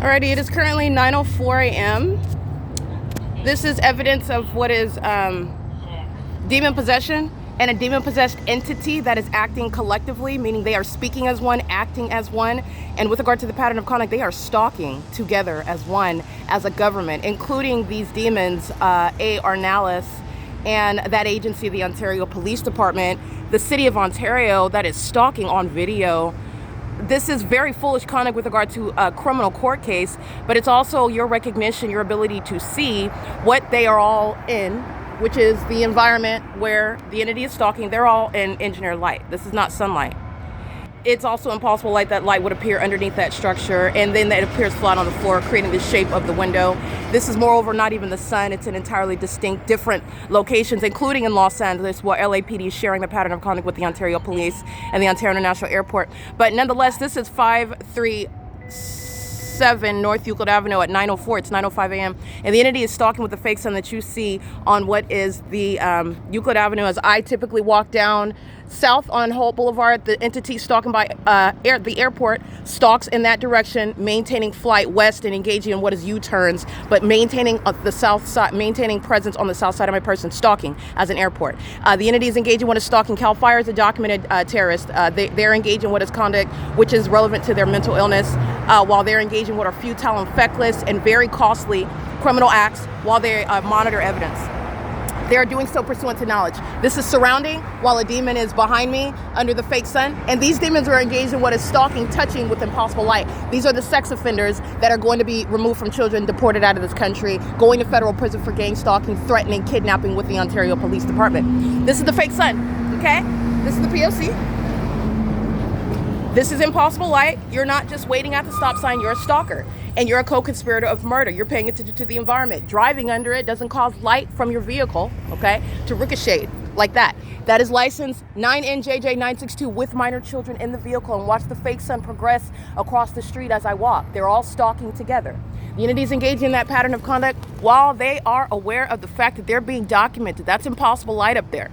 Alrighty, it is currently 9:04 a.m. This is evidence of what is demon possession and a demon-possessed entity that is acting collectively, meaning they are speaking as one, acting as one, and with regard to the pattern of conduct, they are stalking together as one, as a government, including these demons, A. Arnalis, and that agency, the Ontario Police Department, the City of Ontario, that is stalking on video. This is very foolish conduct with regard to a criminal court case, but it's also your recognition, your ability to see what they are all in, which is the environment where the entity is stalking. They're all in engineered light. This is not sunlight. It's also impossible light. That light would appear underneath that structure, and then it appears flat on the floor, creating the shape of the window. This is moreover not even the sun. It's in entirely distinct, different locations, including in Los Angeles, where LAPD is sharing the pattern of conduct with the Ontario Police and the Ontario International Airport. But nonetheless, this is 537 North Euclid Avenue at 9:04. It's 9:05 a.m. And the entity is stalking with the fake sun that you see on what is the Euclid Avenue. As I typically walk down south on Holt Boulevard, the entity stalking by the airport stalks in that direction, maintaining flight west and engaging in what is U-turns, but maintaining the south side, maintaining presence on the south side of my person, stalking as an airport. The entity is engaging what is stalking. CALFIRE is a documented terrorist. They're engaging what is conduct which is relevant to their mental illness, while they're engaging what are futile and feckless and very costly criminal acts while they monitor evidence. They are doing so pursuant to knowledge. This is surrounding while a demon is behind me under the fake sun. And these demons are engaged in what is stalking, touching with impossible light. These are the sex offenders that are going to be removed from children, deported out of this country, going to federal prison for gang stalking, threatening, kidnapping with the Ontario Police Department. This is the fake sun, okay? This is the P.O.C. This is impossible light. You're not just waiting at the stop sign, you're a stalker. And you're a co-conspirator of murder. You're paying attention to the environment. Driving under it doesn't cause light from your vehicle, okay, to ricochet like that. That is license 9NJJ962 with minor children in the vehicle, and watch the fake sun progress across the street as I walk. They're all stalking together. The entities engaging in that pattern of conduct while they are aware of the fact that they're being documented. That's impossible light up there.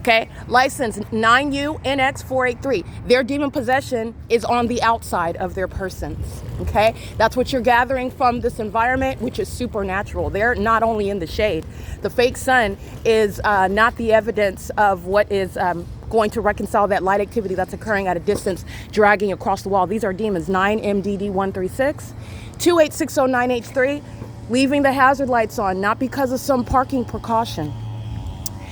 Okay, license 9UNX483. Their demon possession is on the outside of their persons. Okay, that's what you're gathering from this environment, which is supernatural. They're not only in the shade. The fake sun is not the evidence of what is going to reconcile that light activity that's occurring at a distance, dragging across the wall. These are demons 9MDD136, 28609H3, leaving the hazard lights on, not because of some parking precaution.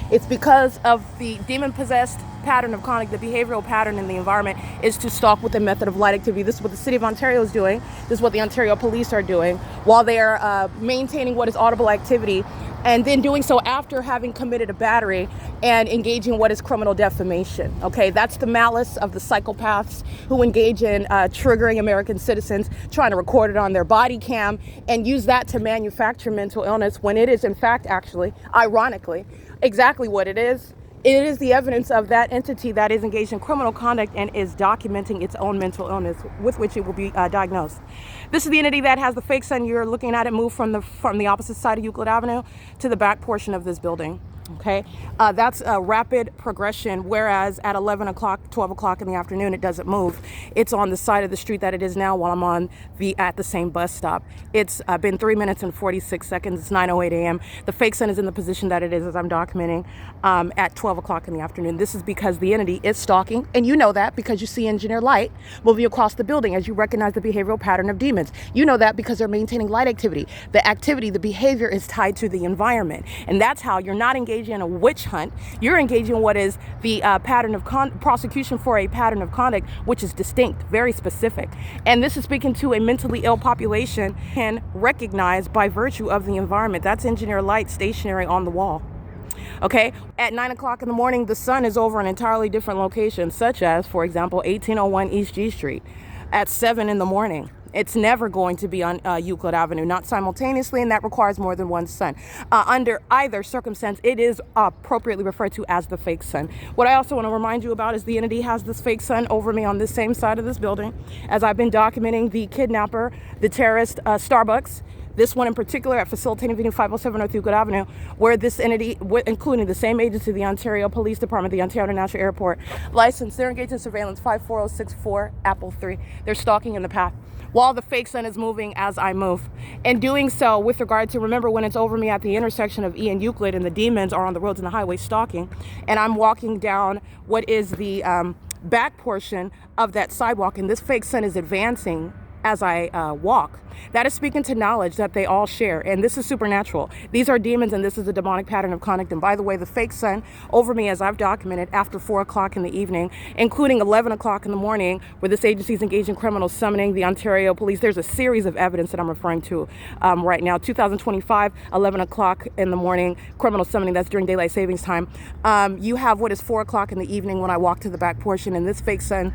It's because of the demon-possessed pattern of conduct. The behavioral pattern in the environment is to stalk with a method of light activity. This is what the City of Ontario is doing. This is what the Ontario Police are doing while they are maintaining what is audible activity, and then doing so after having committed a battery and engaging what is criminal defamation. Okay, that's the malice of the psychopaths who engage in triggering American citizens, trying to record it on their body cam and use that to manufacture mental illness when it is in fact actually, ironically, exactly what it is. It is the evidence of that entity that is engaged in criminal conduct and is documenting its own mental illness with which it will be diagnosed. This is the entity that has the fake sun. You're looking at it move from the opposite side of Euclid Avenue to the back portion of this building. Okay, that's a rapid progression, whereas at 11 o'clock, 12 o'clock in the afternoon, it doesn't move. It's on the side of the street that it is now while I'm at the same bus stop. It's been 3 minutes and 46 seconds. It's 9:08 a.m. The fake sun is in the position that it is as I'm documenting at 12 o'clock in the afternoon. This is because the entity is stalking, and you know that because you see engineered light moving across the building as you recognize the behavioral pattern of demons. You know that because they're maintaining light activity. The activity, the behavior is tied to the environment, and that's how you're not engaging in a witch hunt. You're engaging in what is the pattern of prosecution for a pattern of conduct, which is distinct, very specific. And this is speaking to a mentally ill population can recognize by virtue of the environment. That's engineered light stationary on the wall. Okay, at 9 o'clock in the morning, the sun is over an entirely different location, such as, for example, 1801 East G Street. At 7 in the morning, it's never going to be on Euclid Avenue, not simultaneously, and that requires more than one sun. Under either circumstance, it is appropriately referred to as the fake sun. What I also want to remind you about is the entity has this fake sun over me on this same side of this building as I've been documenting the kidnapper, the terrorist, Starbucks, This one in particular at Facilitating Venue 507 North Euclid Avenue, where this entity, including the same agency, the Ontario Police Department, the Ontario International Airport, license, they're engaged in surveillance 54064 Apple 3. They're stalking in the path while the fake sun is moving as I move. And doing so with regard to, remember when it's over me at the intersection of E and Euclid and the demons are on the roads and the highway stalking, and I'm walking down what is the back portion of that sidewalk, and this fake sun is advancing as I walk. That is speaking to knowledge that they all share, and this is supernatural. These are demons, and this is a demonic pattern of conduct. And by the way, the fake sun over me, as I've documented, after 4 o'clock in the evening, including 11 o'clock in the morning, where this agency is engaged in criminal summoning the Ontario Police. There's a series of evidence that I'm referring to right now. 2025, 11 o'clock in the morning, criminal summoning, that's during daylight savings time. You have what is 4 o'clock in the evening when I walk to the back portion, and this fake sun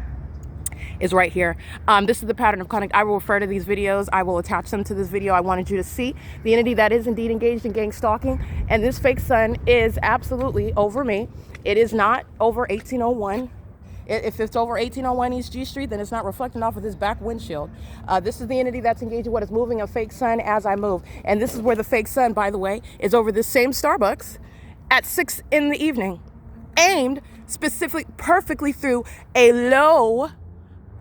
is right here. This is the pattern of conduct. I will refer to these videos. I will attach them to this video. I wanted you to see the entity that is indeed engaged in gang stalking. And this fake sun is absolutely over me. It is not over 1801. If it's over 1801 East G Street, then it's not reflecting off of this back windshield. This is the entity that's engaged in what is moving a fake sun as I move. And this is where the fake sun, by the way, is over this same Starbucks at 6 in the evening, aimed specifically perfectly through a low,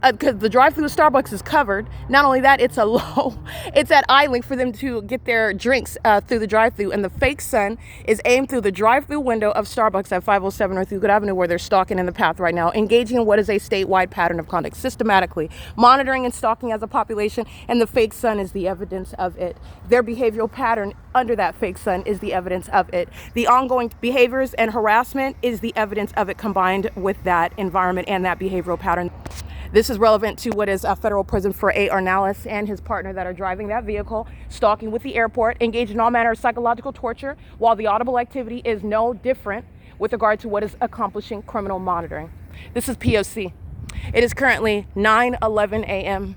because the drive-through of Starbucks is covered. Not only that, it's a low, it's at eye length for them to get their drinks through the drive-through. And the fake sun is aimed through the drive-through window of Starbucks at 507 North Euclid Avenue, where they're stalking in the path right now, engaging in what is a statewide pattern of conduct, systematically monitoring and stalking as a population. And the fake sun is the evidence of it. Their behavioral pattern under that fake sun is the evidence of it. The ongoing behaviors and harassment is the evidence of it, combined with that environment and that behavioral pattern. This is relevant to what is a federal prison for A. Arnalis and his partner that are driving that vehicle, stalking with the airport, engaged in all manner of psychological torture, while the audible activity is no different with regard to what is accomplishing criminal monitoring. This is P.O.C. It is currently 9:11 a.m.